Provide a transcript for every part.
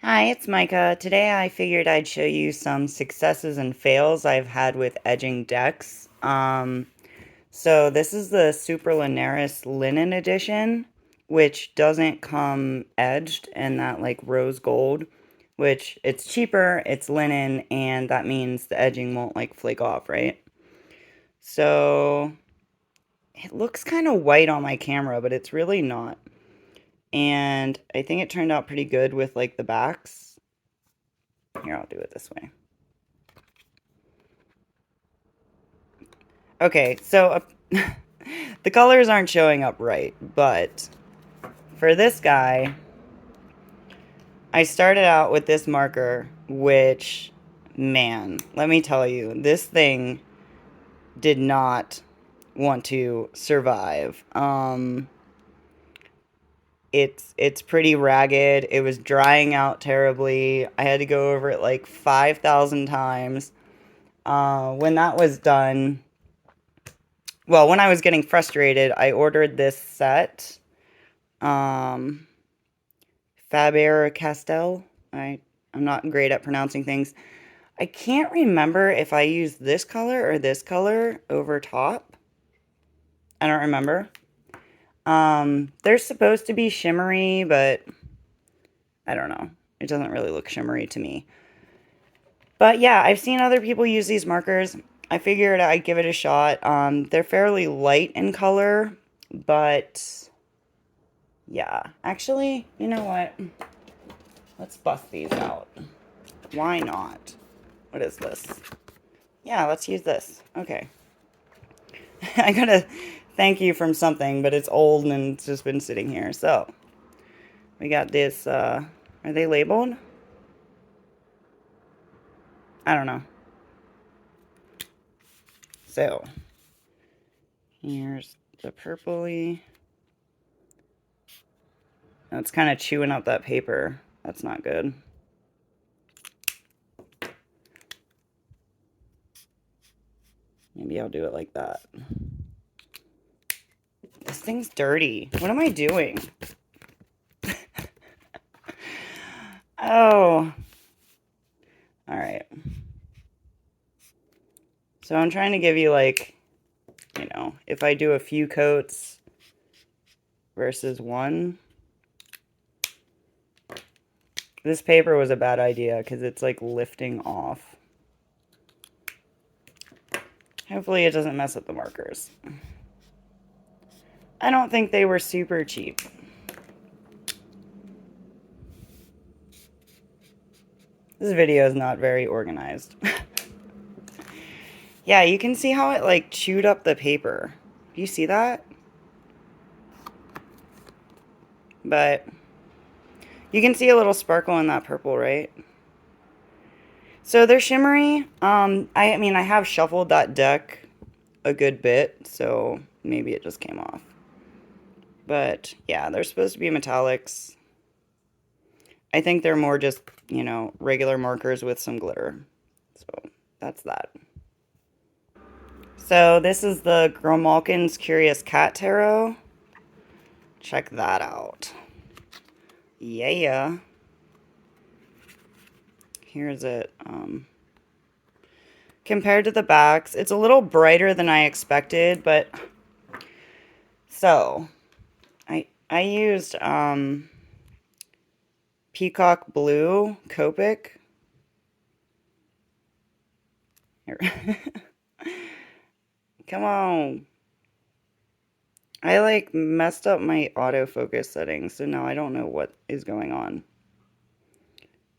Hi, it's Micah. Today I figured I'd show you some successes and fails I've had with edging decks. So this is the Super Linares Linen Edition, which doesn't come edged in that like rose gold, which it's cheaper, it's linen, and that means the edging won't like flake off, right? So it looks kind of white on my camera, but it's really not. And I think it turned out pretty good with like the backs. Here, I'll do it this way. Okay, so the colors aren't showing up right, but for this guy, I started out with this marker, which, man, let me tell you, this thing did not want to survive. It's pretty ragged. It was drying out terribly. I had to go over it like 5,000 times. When that was done, well, when I was getting frustrated, I ordered this set. Faber-Castell. I'm not great at pronouncing things. I can't remember if I used this color or this color over top. I don't remember. They're supposed to be shimmery, but I don't know. It doesn't really look shimmery to me. But yeah, I've seen other people use these markers. I figured I'd give it a shot. They're fairly light in color, but yeah. Actually, you know what? Let's bust these out. Why not? What is this? Yeah, let's use this. Okay. I got a thank you from something, but it's old and it's just been sitting here. So, we got this, are they labeled? I don't know. So, here's the purpley. That's kind of chewing up that paper. That's not good. Maybe I'll do it like that. This thing's dirty. What am I doing? Oh. Alright. So I'm trying to give you like, you know, if I do a few coats versus one. This paper was a bad idea because it's like lifting off. Hopefully it doesn't mess up the markers. I don't think they were super cheap. This video is not very organized. Yeah, you can see how it like chewed up the paper. Do you see that? But you can see a little sparkle in that purple, right? So they're shimmery. I mean, I have shuffled that deck a good bit, so maybe it just came off. But yeah, they're supposed to be metallics. I think they're more just, you know, regular markers with some glitter. So that's that. So this is the Grimalkin's Curious Cat Tarot. Check that out. Yeah. Here's it. Compared to the backs, it's a little brighter than I expected, but so I used Peacock Blue Copic. Here. Come on. I like messed up my autofocus settings, so now I don't know what is going on.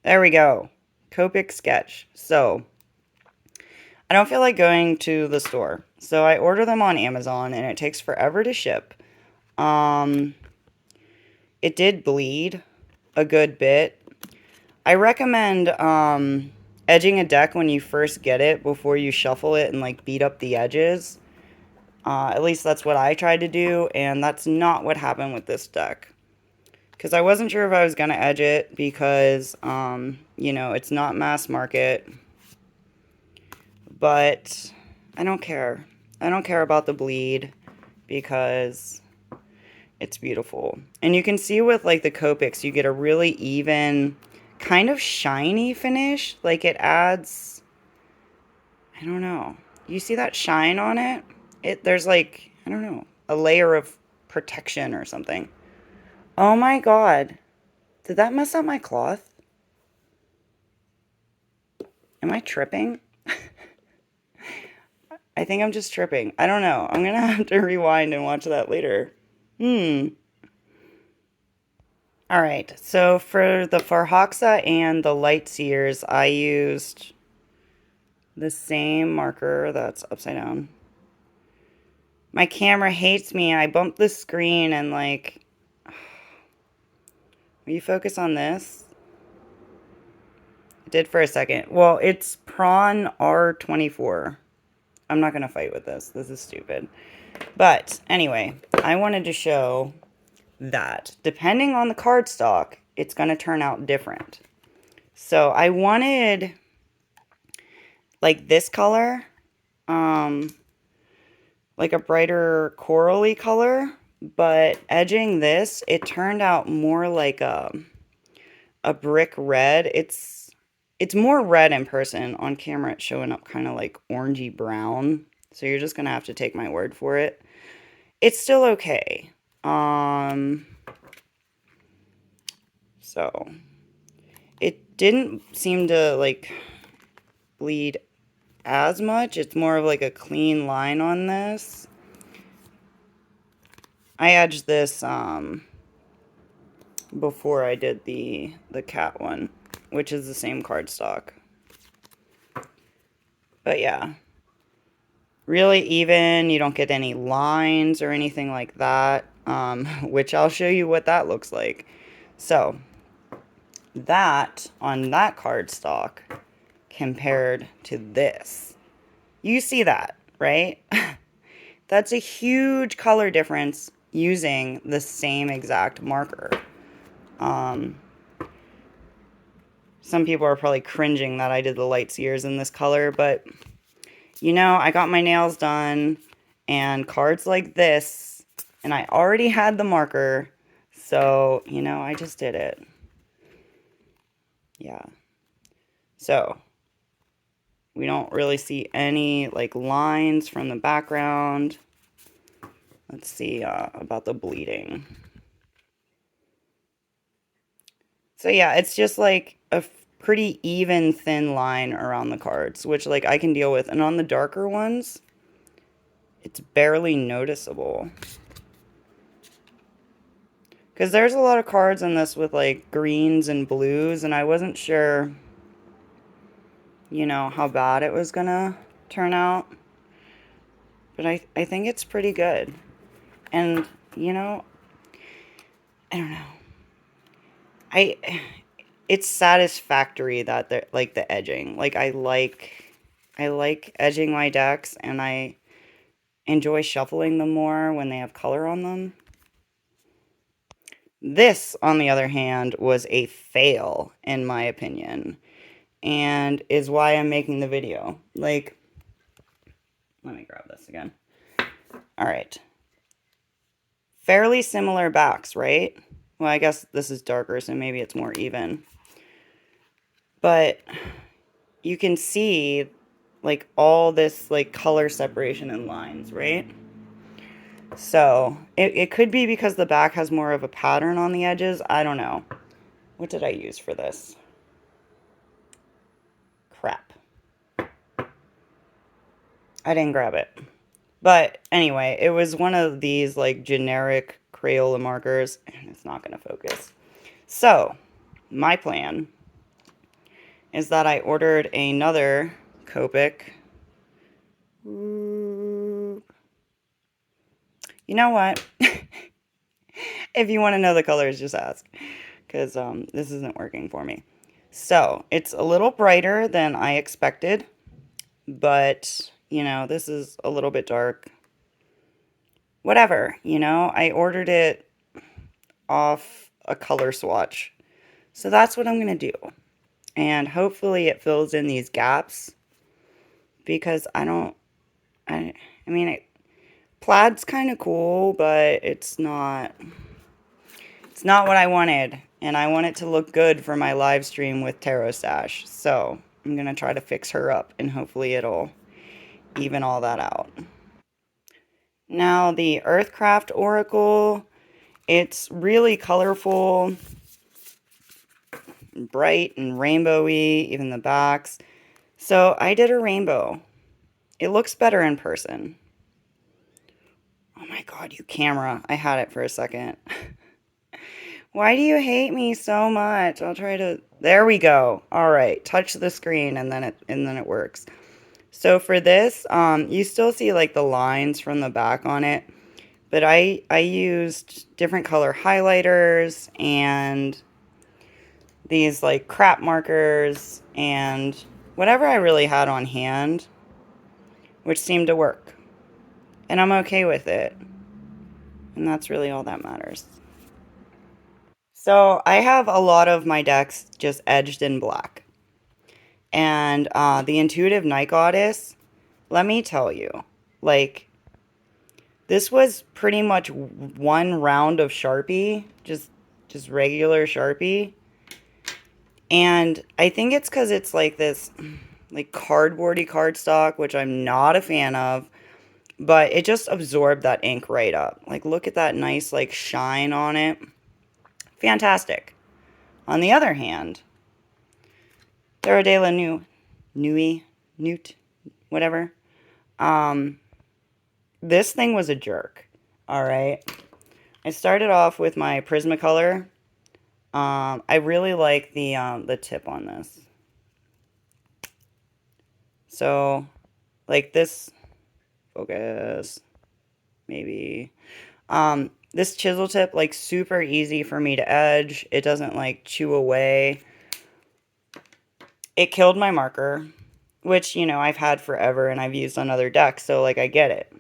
There we go. Copic sketch. So I don't feel like going to the store, so I order them on Amazon, and it takes forever to ship. It did bleed a good bit. I recommend edging a deck when you first get it before you shuffle it and like beat up the edges. At least that's what I tried to do, and that's not what happened with this deck. Because I wasn't sure if I was going to edge it because, you know, it's not mass market. But I don't care. I don't care about the bleed because it's beautiful. And you can see with like the Copics, you get a really even kind of shiny finish. Like it adds, I don't know. You see that shine on it? There's like, I don't know, a layer of protection or something. Oh my God. Did that mess up my cloth? Am I tripping? I think I'm just tripping. I don't know. I'm going to have to rewind and watch that later. All right. So for the Farhaxa and the light seers, I used the same marker that's upside down. My camera hates me. I bumped the screen and like, will you focus on this? It did for a second. Well, it's Prawn R24. I'm not going to fight with this. This is stupid. But anyway, I wanted to show that depending on the cardstock, it's going to turn out different. So I wanted like this color, like a brighter corally color, but edging this, it turned out more like a brick red. It's more red in person. On camera, it's showing up kind of like orangey brown. So you're just going to have to take my word for it. It's still okay. So it didn't seem to like bleed as much. It's more of like a clean line on this. I edged this before I did the cat one, which is the same cardstock. But yeah, really even. You don't get any lines or anything like that, which I'll show you what that looks like. So that on that cardstock compared to this, you see that, right? That's a huge color difference using the same exact marker. Some people are probably cringing that I did the light seers in this color, but you know, I got my nails done and cards like this, and I already had the marker, so, you know, I just did it. Yeah. So, we don't really see any, like, lines from the background. Let's see about the bleeding. So, yeah, it's just, like, a pretty even thin line around the cards, which, like, I can deal with. And on the darker ones, it's barely noticeable. Because there's a lot of cards in this with, like, greens and blues, and I wasn't sure, you know, how bad it was gonna turn out. But I think it's pretty good. And, you know, I don't know. It's satisfactory that they're, like, the edging. Like, I like edging my decks, and I enjoy shuffling them more when they have color on them. This, on the other hand, was a fail, in my opinion, and is why I'm making the video. Like, let me grab this again. All right. Fairly similar backs, right? Well, I guess this is darker, so maybe it's more even. But you can see, like, all this, like, color separation in lines, right? So, it could be because the back has more of a pattern on the edges. I don't know. What did I use for this? Crap. I didn't grab it. But anyway, it was one of these, like, generic Crayola markers, and it's not going to focus. So, my plan is that I ordered another Copic. You know what? If you want to know the colors, just ask, because this isn't working for me. So, it's a little brighter than I expected, but, you know, this is a little bit dark. Whatever, you know, I ordered it off a color swatch. So that's what I'm going to do. And hopefully it fills in these gaps, because I mean, plaid's kind of cool, but it's not what I wanted. and I want it to look good for my live stream with Tarot Stash. So I'm going to try to fix her up, and hopefully it'll even all that out. Now the Earthcraft Oracle, it's really colorful, bright and rainbowy, even the backs. So I did a rainbow. It looks better in person. Oh my god, you camera. I had it for a second. Why do you hate me so much? I'll try to... There we go. All right, touch the screen and then it works. So for this, you still see like the lines from the back on it, but I used different color highlighters and these like crap markers and whatever I really had on hand, which seemed to work. And I'm okay with it. And that's really all that matters. So I have a lot of my decks just edged in black. And the Intuitive Night Goddess, let me tell you, like, this was pretty much one round of Sharpie, just regular Sharpie. And I think it's because it's like this, like, cardboardy cardstock, which I'm not a fan of. But it just absorbed that ink right up. Like, look at that nice, like, shine on it. Fantastic. On the other hand, Terra de la Newt, whatever. This thing was a jerk. Alright. I started off with my Prismacolor. I really like the tip on this. So, like this, focus, maybe. This chisel tip, like, super easy for me to edge. It doesn't, like, chew away. It killed my marker, which, you know, I've had forever and I've used on other decks, so, like, I get it.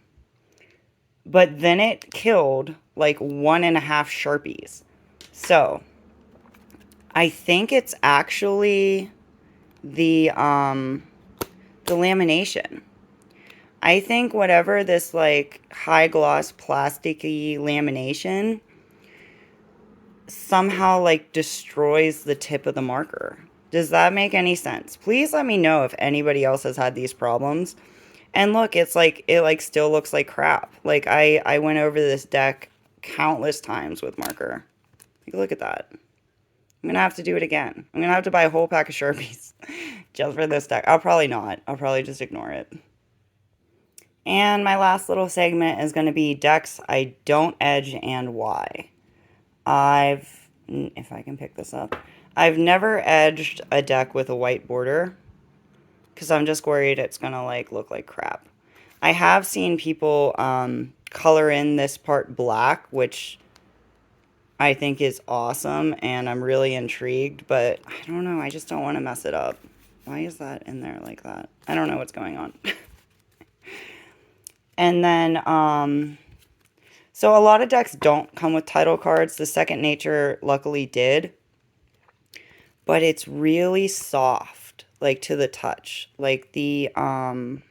But then it killed, like, 1.5 Sharpies. So, I think it's actually the lamination. I think whatever this, like, high gloss plasticky lamination somehow, like, destroys the tip of the marker. Does that make any sense? Please let me know if anybody else has had these problems. And look, it's like, it, like, still looks like crap. Like, I went over this deck countless times with marker. Like, look at that. I'm gonna have to do it again. I'm gonna have to buy a whole pack of Sharpies just for this deck. I'll probably not. I'll probably just ignore it. And my last little segment is going to be decks I don't edge and why. If I can pick this up, I've never edged a deck with a white border because I'm just worried it's going to, like, look like crap. I have seen people color in this part black, which I think is awesome, and I'm really intrigued, but I don't know, I just don't want to mess it up. Why is that in there like that? I don't know what's going on. And then, so a lot of decks don't come with title cards. The Second Nature luckily did. But it's really soft, like, to the touch. Like, the, I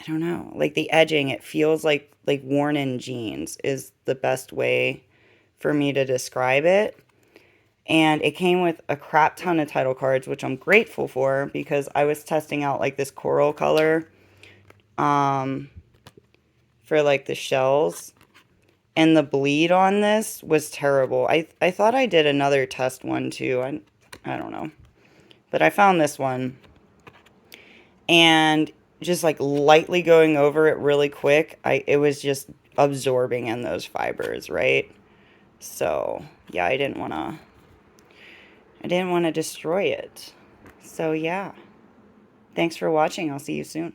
don't know, like, the edging, it feels like worn-in jeans is the best way for me to describe it. And it came with a crap ton of title cards, which I'm grateful for, because I was testing out, like, this coral color, for, like, the shells, and the bleed on this was terrible. I thought I did another test one too. I don't know, but I found this one, and just, like, lightly going over it really quick, it was just absorbing in those fibers, right? So yeah, I didn't want to destroy it. So yeah, thanks for watching. I'll see you soon.